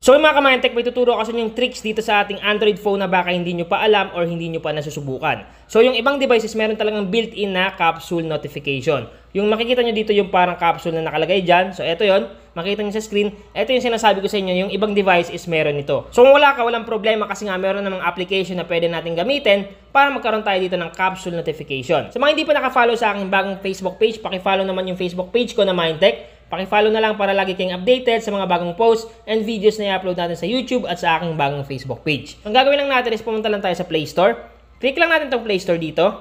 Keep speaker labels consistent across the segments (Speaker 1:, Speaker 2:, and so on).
Speaker 1: So mga ka-Mindtech, may tuturo kasi yung tricks dito sa ating Android phone na baka hindi nyo pa alam or hindi nyo pa nasusubukan. So yung ibang devices meron talagang built-in na capsule notification. Yung makikita nyo dito yung parang capsule na nakalagay dyan. So ito yon, makita nyo sa screen. Ito yung sinasabi ko sa inyo, yung ibang device is meron ito. So kung wala ka, walang problema kasi nga meron namang application na pwede natin gamitin para magkaroon tayo dito ng capsule notification. So mga hindi pa nakafollow sa aking bagong Facebook page, pakifollow naman yung Facebook page ko na Mindtech. Pakifollow na lang para lagi kayong updated sa mga bagong posts and videos na i-upload natin sa YouTube at sa aking bagong Facebook page. Ang gagawin lang natin is pumunta lang tayo sa Play Store. Click lang natin tong Play Store dito.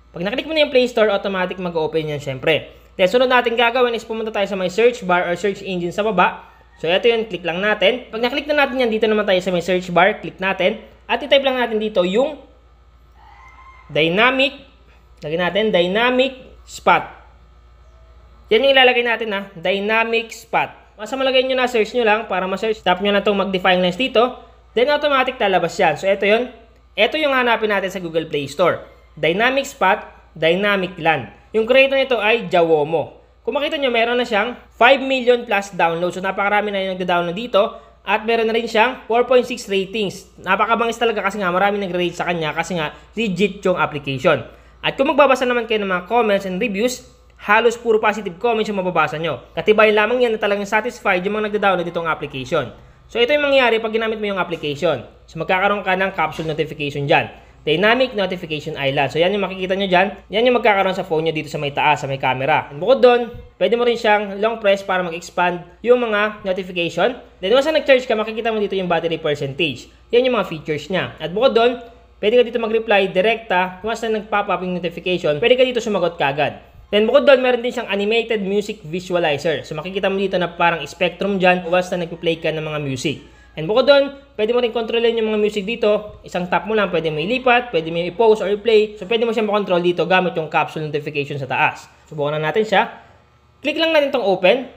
Speaker 1: Pag naklik mo na yung Play Store, automatic mag-open yan syempre. Then sunod natin gagawin is pumunta tayo sa may search bar or search engine sa baba. So ito yun, click lang natin. Pag naklik na natin yan, dito naman tayo sa may search bar, click natin. At i-type lang natin dito yung dynamic spot. Yan yung ilalagay natin na dynamic spot. Basta malagay nyo na, search nyo lang para ma-search. Tap nyo na itong mag-define lens dito. Then automatic lalabas yan. So ito yun. Ito yung hanapin natin sa Google Play Store. Dynamic spot, dynamic land. Yung creator nito ay Jawomo. Kung makita nyo, meron na siyang 5 million plus downloads. So napakarami na yung nagda-download dito. At meron na rin siyang 4.6 ratings. Napakabangis talaga kasi nga marami nag-rate sa kanya kasi nga legit yung application. At kung magbabasa naman kayo ng mga comments and reviews, halos puro positive comments yung mababasa nyo. Katibayan lamang yan na talagang satisfied yung mga nagda-download itong application. So ito yung mangyayari pag ginamit mo yung application. So magkakaroon ka ng capsule notification dyan. Dynamic Notification Island. So yan yung makikita nyo dyan. Yan yung magkakaroon sa phone nyo dito sa may taas, sa may camera. And bukod doon, pwede mo rin siyang long press para mag-expand yung mga notification. Then once na nag-charge ka, makikita mo dito yung battery percentage. Yan yung mga features niya. At bukod doon, pwede ka dito mag-reply direkta. Once na nag-pop up yung notification, pwede ka dito sumagot kagad. Then bukod doon, meron din siyang animated music visualizer. So makikita mo dito na parang spectrum dyan once na nagpi-play ka ng mga music. And bukod doon, pwede mo rin kontrolin yung mga music dito. Isang tap mo lang, pwede mo ilipat, pwede mo i-pause or i-play. So pwede mo siyang makontrol dito gamit yung capsule notification sa taas. Subukan na natin siya. Click lang natin tong open.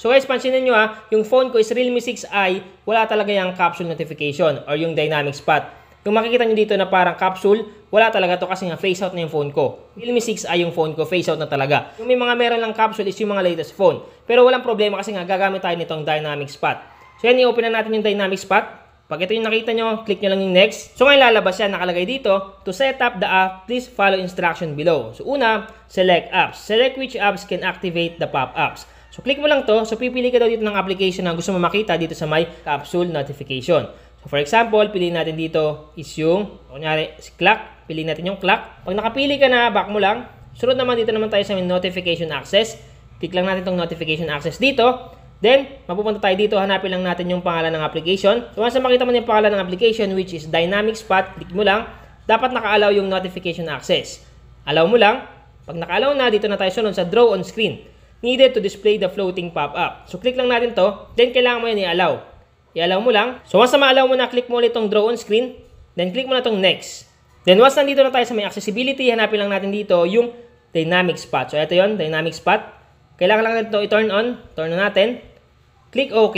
Speaker 1: So guys, pansinin nyo yung phone ko is Realme 6i, wala talaga yung capsule notification or yung dynamic spot. Yung makikita nyo dito na parang capsule, wala talaga to kasi nga face out na yung phone ko. Realme 6i yung phone ko, face out na talaga. Yung may mga meron lang capsule is yung mga latest phone. Pero walang problema kasi nga gagamit tayo nitong dynamic spot. So yan, i-open na natin yung dynamic spot. Pag ito yung nakita nyo, click nyo lang yung next. So ngayon lalabas yan, nakalagay dito, to set up the app, please follow instruction below. So una, select apps. Select which apps can activate the pop-ups. So click mo lang to, so pipili ka daw dito ng application na gusto mo makita dito sa may capsule notification. So for example, piliin natin dito is yung, kunyari, si clock. Piliin natin yung clock. Pag nakapili ka na, back mo lang. Sunod naman dito naman tayo sa notification access. Click lang natin itong notification access dito. Then, mapupunta tayo dito. Hanapin lang natin yung pangalan ng application. So once na makita mo na yung pangalan ng application, which is Dynamic Spot, click mo lang. Dapat naka-allow yung notification access. Allow mo lang. Pag naka-allow na, dito na tayo sunod sa draw on screen. Needed to display the floating pop-up. So click lang natin to. Then, kailangan mo yan i-allow. I-allow mo lang. So once na ma-allow mo na, click mo ulit itong draw on screen. Then click mo na itong next. Then once nandito na tayo sa may accessibility, hanapin lang natin dito yung dynamic spot. So ito yon, dynamic spot. Kailangan lang natin ito i-turn on. Turn on natin. Click OK.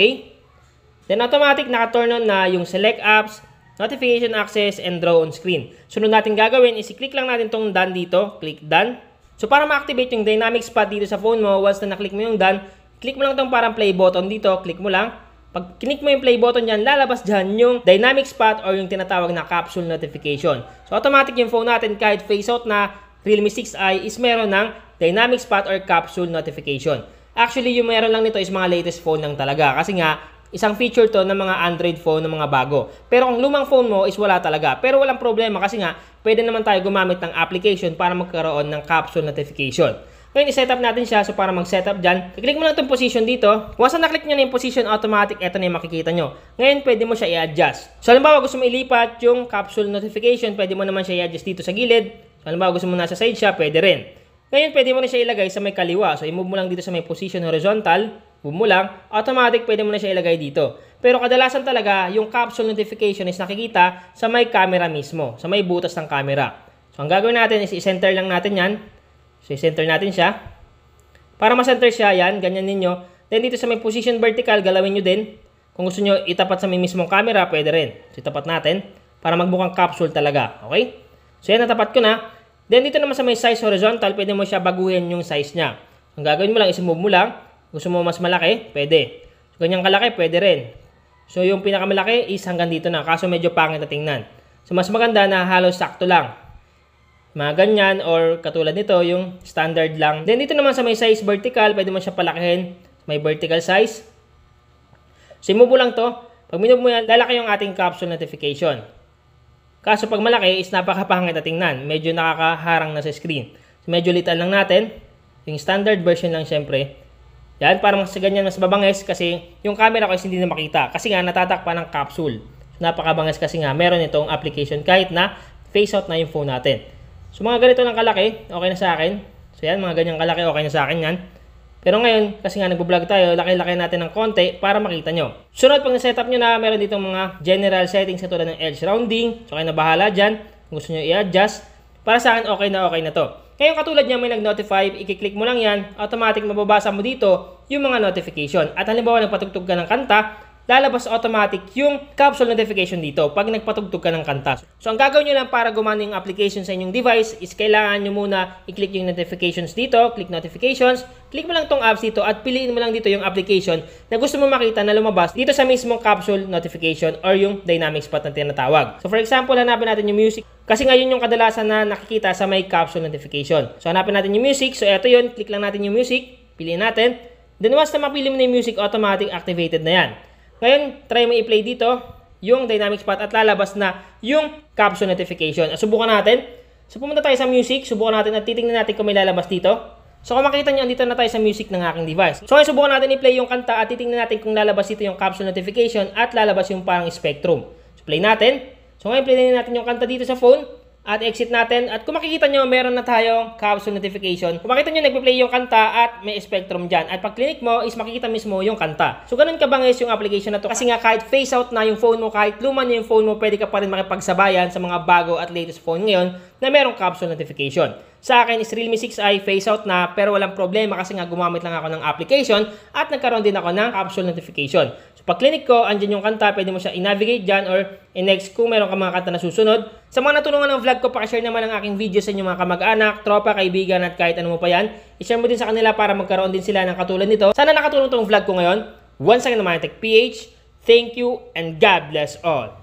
Speaker 1: Then automatic naka-turn on na yung select apps, notification access, and draw on screen. Sunod natin gagawin is i-click lang natin itong done dito. Click done. So para ma-activate yung dynamic spot dito sa phone mo, once na na-click mo yung done, click mo lang itong parang play button dito. Click mo lang. Pag kinik mo yung play button dyan, lalabas dyan yung dynamic spot or yung tinatawag na capsule notification. So automatic yung phone natin kahit face out na Realme 6i is meron ng dynamic spot or capsule notification. Actually, yung meron lang nito is mga latest phone lang talaga. Kasi nga, isang feature to ng mga Android phone ng mga bago. Pero kung lumang phone mo is wala talaga. Pero walang problema kasi nga, pwede naman tayo gumamit ng application para magkaroon ng capsule notification. Ngayon, i-setup natin siya. So, para mag-setup dyan, i-click mo lang itong position dito. Once na na-click nyo na yung position, automatic, ito na yung makikita nyo. Ngayon, pwede mo siya i-adjust. So, halimbawa, gusto mo ilipat yung capsule notification, pwede mo naman siya i-adjust dito sa gilid. So, halimbawa, gusto mo nasa side siya, pwede rin. Ngayon, pwede mo na siya ilagay sa may kaliwa. So, i-move mo lang dito sa may position horizontal. Move mo lang. Automatic, pwede mo na siya ilagay dito. Pero kadalasan talaga, yung capsule notification is nakikita sa may camera mismo. Sa may butas ng camera. So, ang gagawin natin is i-center lang natin yan. So, i-center natin siya. Para ma-center siya, yan, ganyan ninyo. Then, dito sa may position vertical, galawin nyo din. Kung gusto nyo itapat sa may mismong camera, pwede rin. So, itapat natin para magmukhang capsule talaga. Okay? So, yan, natapat ko na. Then, dito naman sa may size horizontal, pwede mo siya baguhin yung size niya. Ang gagawin mo lang, is move mo lang. Gusto mo mas malaki, pwede. So, ganyang kalaki, pwede rin. So yung pinakamalaki is hanggang dito na, kaso medyo pangit na tingnan. So mas maganda na halos sakto lang. Mga ganyan or katulad nito, yung standard lang. Then dito naman sa may size vertical, pwede mo siya palakihin. May vertical size. So i-move mo lang to. Pag minove mo yan, lalaki yung ating capsule notification. Kaso pag malaki is napakapangit na tingnan. Medyo nakakaharang na sa screen. So medyo litan lang natin. Yung standard version lang syempre. Yan, parang mas ganyan mas babangis kasi yung camera ko is hindi na makita. Kasi nga natatakpan ng capsule. So napakabangis kasi nga meron itong application kahit na face out na yung phone natin. So mga ganito lang kalaki, okay na sa akin. So yan, mga ganyang kalaki, okay na sa akin yan. Pero ngayon, kasi nga nagbo-vlog tayo, laki-laki natin ng konti para makita nyo. Sunod, pag na-setup nyo na, meron ditong mga general settings katulad ng edge rounding. So kayo na bahala dyan. Kung gusto nyo i-adjust. Para sa akin, okay na to. Ngayon katulad niya may nag-notify, i-click mo lang yan, automatic mababasa mo dito yung mga notification. At halimbawa nagpatugtog ka ng kanta, lalabas automatic yung capsule notification dito pag nagpatugtog ka ng kanta. So ang gagawin nyo lang para gumana yung application sa inyong device is kailangan nyo muna i-click yung notifications dito, click notifications, click mo lang tong apps dito at piliin mo lang dito yung application na gusto mo makita na lumabas dito sa mismong capsule notification or yung dynamic spot na tinatawag. So for example, hanapin natin yung music kasi ngayon yung kadalasan na nakikita sa may capsule notification. So hanapin natin yung music, so eto yun, click lang natin yung music, piliin natin. Then once na mapili mo na yung music, automatic activated na yan. Ngayon, try mo i-play dito yung dynamic spot at lalabas na yung capsule notification. Subukan natin. So pumunta tayo sa music, subukan natin at titingnan natin kung may lalabas dito. So kung makita nyo, andito na tayo sa music ng aking device. So ngayon, subukan natin i-play yung kanta at titingnan natin kung lalabas dito yung capsule notification at lalabas yung parang spectrum. So play natin. So ngayon, play natin yung kanta dito sa phone. At exit natin. At kung makikita nyo, meron na tayong capsule notification. Kung makita nyo, nagpe-play yung kanta at may spectrum dyan. At pag click mo, is makikita mismo yung kanta. So ganun kabangis yung application na to. Kasi nga kahit face out na yung phone mo, kahit luma na yung phone mo, pwede ka pa rin makipagsabayan sa mga bago at latest phone ngayon na merong capsule notification. Sa akin is Realme 6i face out na pero walang problema kasi nga gumamit lang ako ng application at nagkaroon din ako ng capsule notification. So pag click ko, andyan yung kanta, pwede mo siya i-navigate dyan or i-next kung meron ka mga kanta na susunod. Sa mga natulungan ng vlog ko, pakishare naman ang aking video sa inyong mga kamag-anak, tropa, kaibigan at kahit ano mo pa yan. I-share mo din sa kanila para magkaroon din sila ng katulad nito. Sana nakatulong tong vlog ko ngayon. Once again naman, TechPH, thank you and God bless all.